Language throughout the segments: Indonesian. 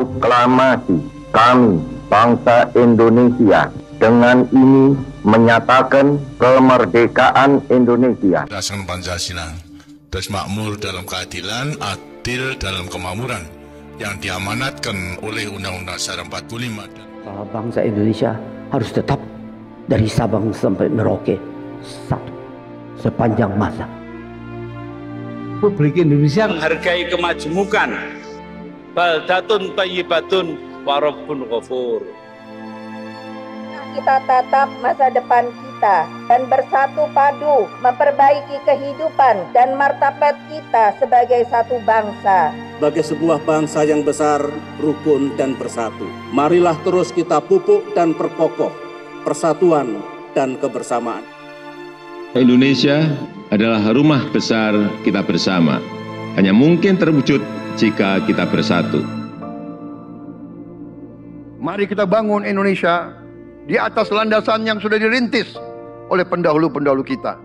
Proklamasi kami, bangsa Indonesia, dengan ini menyatakan kemerdekaan Indonesia. Berdasarkan Pancasila, terus makmur dalam keadilan, adil dalam kemakmuran, yang diamanatkan oleh Undang-Undang Dasar 45. Bangsa Indonesia harus tetap dari Sabang sampai Merauke satu sepanjang masa. Republik Indonesia menghargai kemajemukan, baldatun thayyibatun wa rabbun ghafur. Kita tatap masa depan kita dan bersatu padu memperbaiki kehidupan dan martabat kita sebagai satu bangsa. Sebagai sebuah bangsa yang besar, rukun dan bersatu. Marilah terus kita pupuk dan perkokoh persatuan dan kebersamaan. Indonesia adalah rumah besar kita bersama. Hanya mungkin terwujud jika kita bersatu. Mari kita bangun Indonesia di atas landasan yang sudah dirintis oleh pendahulu-pendahulu kita.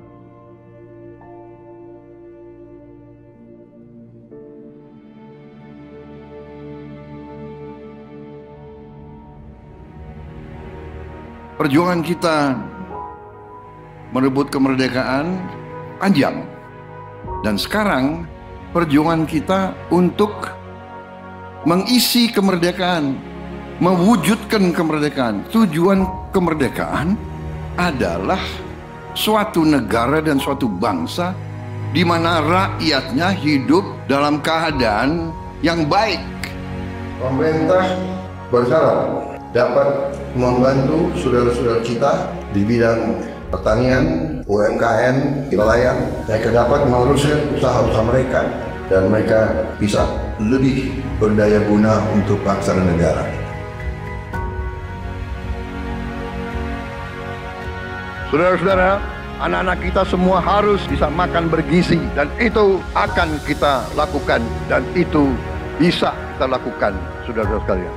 Perjuangan kita merebut kemerdekaan panjang, dan sekarang perjuangan kita untuk mengisi kemerdekaan, mewujudkan kemerdekaan. Tujuan kemerdekaan adalah suatu negara dan suatu bangsa di mana rakyatnya hidup dalam keadaan yang baik. Pemerintah bersyarat dapat membantu saudara-saudara kita di bidang pertanian, UMKM, nelayan. Mereka dapat meneruskan usaha-usaha mereka dan mereka bisa lebih berdaya guna untuk bangsa dan negara. Saudara-saudara, anak-anak kita semua harus bisa makan bergizi, dan itu akan kita lakukan, dan itu bisa kita lakukan, saudara-saudara sekalian.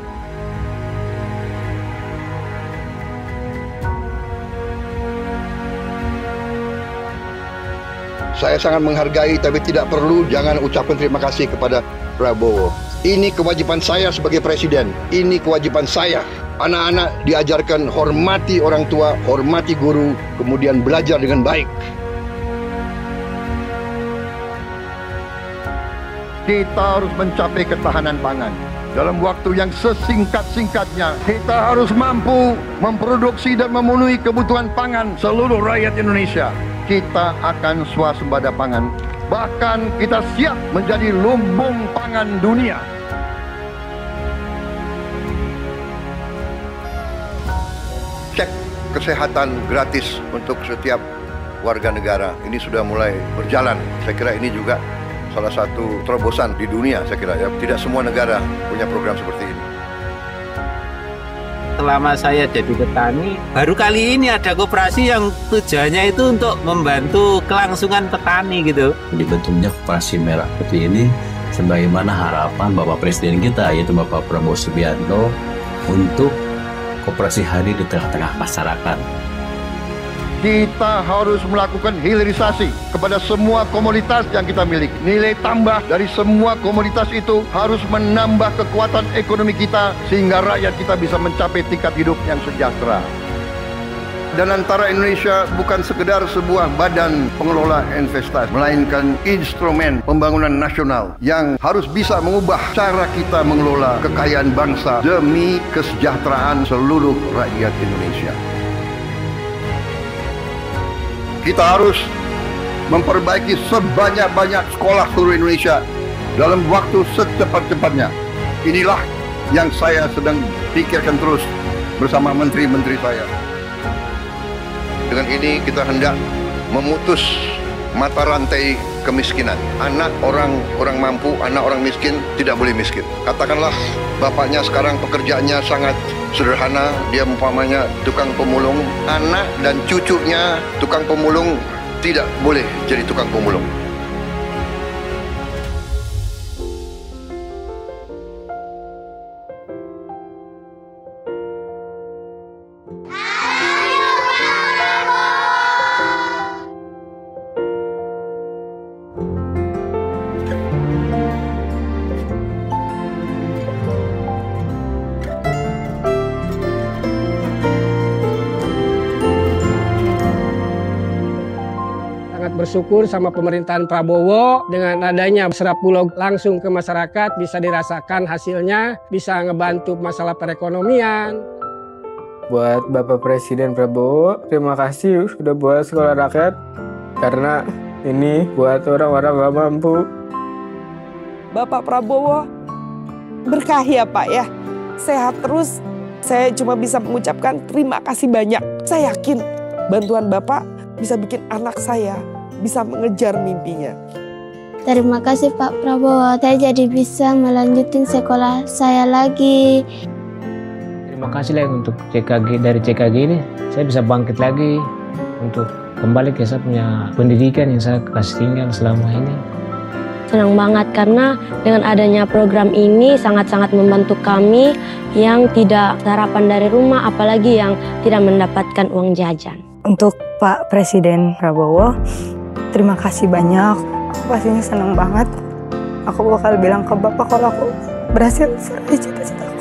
Saya sangat menghargai, tapi tidak perlu jangan ucapkan terima kasih kepada Prabowo. Ini kewajiban saya sebagai presiden. Ini kewajiban saya. Anak-anak diajarkan hormati orang tua, hormati guru, kemudian belajar dengan baik. Kita harus mencapai ketahanan pangan. Dalam waktu yang sesingkat-singkatnya, kita harus mampu memproduksi dan memenuhi kebutuhan pangan seluruh rakyat Indonesia. Kita akan swasembada pangan. Bahkan kita siap menjadi lumbung pangan dunia. Cek kesehatan gratis untuk setiap warga negara. Ini sudah mulai berjalan. Saya kira ini juga salah satu terobosan di dunia, saya kira ya. Tidak semua negara punya program seperti ini. Selama saya jadi petani, baru kali ini ada koperasi yang tujuannya itu untuk membantu kelangsungan petani gitu. Dibentuknya Koperasi Merah Putih ini sebagaimana harapan Bapak Presiden kita, yaitu Bapak Prabowo Subianto, untuk koperasi hadir di tengah-tengah masyarakat. Kita harus melakukan hilirisasi kepada semua komoditas yang kita miliki. Nilai tambah dari semua komoditas itu harus menambah kekuatan ekonomi kita sehingga rakyat kita bisa mencapai tingkat hidup yang sejahtera. Dan antara Indonesia bukan sekedar sebuah badan pengelola investasi, melainkan instrumen pembangunan nasional yang harus bisa mengubah cara kita mengelola kekayaan bangsa demi kesejahteraan seluruh rakyat Indonesia. Kita harus memperbaiki sebanyak-banyak sekolah seluruh Indonesia dalam waktu secepat-cepatnya. Inilah yang saya sedang pikirkan terus bersama menteri-menteri saya. Dengan ini kita hendak memutus mata rantai kemiskinan. Anak orang mampu, anak orang miskin tidak boleh miskin. Katakanlah bapaknya sekarang pekerjaannya sangat sederhana, dia umpamanya tukang pemulung, anak dan cucunya tukang pemulung tidak boleh jadi tukang pemulung. bersyukur sama pemerintahan Prabowo dengan adanya Serap Bulog langsung ke masyarakat, bisa dirasakan hasilnya, bisa ngebantu masalah perekonomian. Buat Bapak Presiden Prabowo, terima kasih sudah buat sekolah rakyat, karena ini buat orang-orang gak mampu. Bapak Prabowo, berkah ya Pak ya, sehat terus. Saya cuma bisa mengucapkan terima kasih banyak. Saya yakin bantuan Bapak bisa bikin anak saya bisa mengejar mimpinya. Terima kasih Pak Prabowo, saya jadi bisa melanjutkan sekolah saya lagi. Terima kasih lah untuk CKG, dari CKG ini saya bisa bangkit lagi untuk kembali ke saya punya pendidikan yang saya kasih tinggal selama ini. Senang banget karena dengan adanya program ini sangat-sangat membantu kami yang tidak sarapan dari rumah, apalagi yang tidak mendapatkan uang jajan. Untuk Pak Presiden Prabowo, terima kasih banyak. Aku pastinya senang banget. Aku bakal bilang ke Bapak kalau aku berhasil meraih cita-citaku.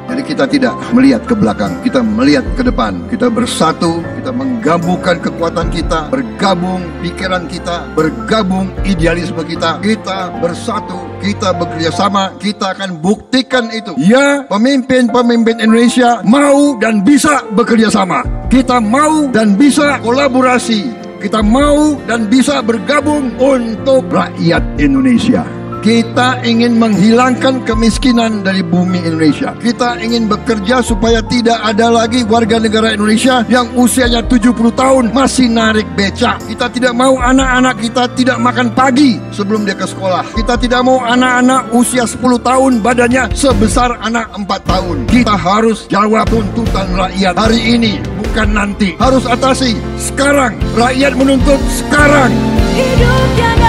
Jadi kita tidak melihat ke belakang, kita melihat ke depan. Kita bersatu, kita menggabungkan kekuatan kita, bergabung pikiran kita, bergabung idealisme kita. Kita bersatu, kita bekerja sama, kita akan buktikan itu. Ya, pemimpin-pemimpin Indonesia mau dan bisa bekerja sama. Kita mau dan bisa kolaborasi. Kita mau dan bisa bergabung untuk rakyat Indonesia. Kita ingin menghilangkan kemiskinan dari bumi Indonesia. Kita ingin bekerja supaya tidak ada lagi warga negara Indonesia yang usianya 70 tahun masih narik becak. Kita tidak mau anak-anak kita tidak makan pagi sebelum dia ke sekolah. Kita tidak mau anak-anak usia 10 tahun badannya sebesar anak 4 tahun. Kita harus jawab tuntutan rakyat hari ini, bukan nanti. Harus atasi sekarang. Rakyat menuntut sekarang. Hidup jangan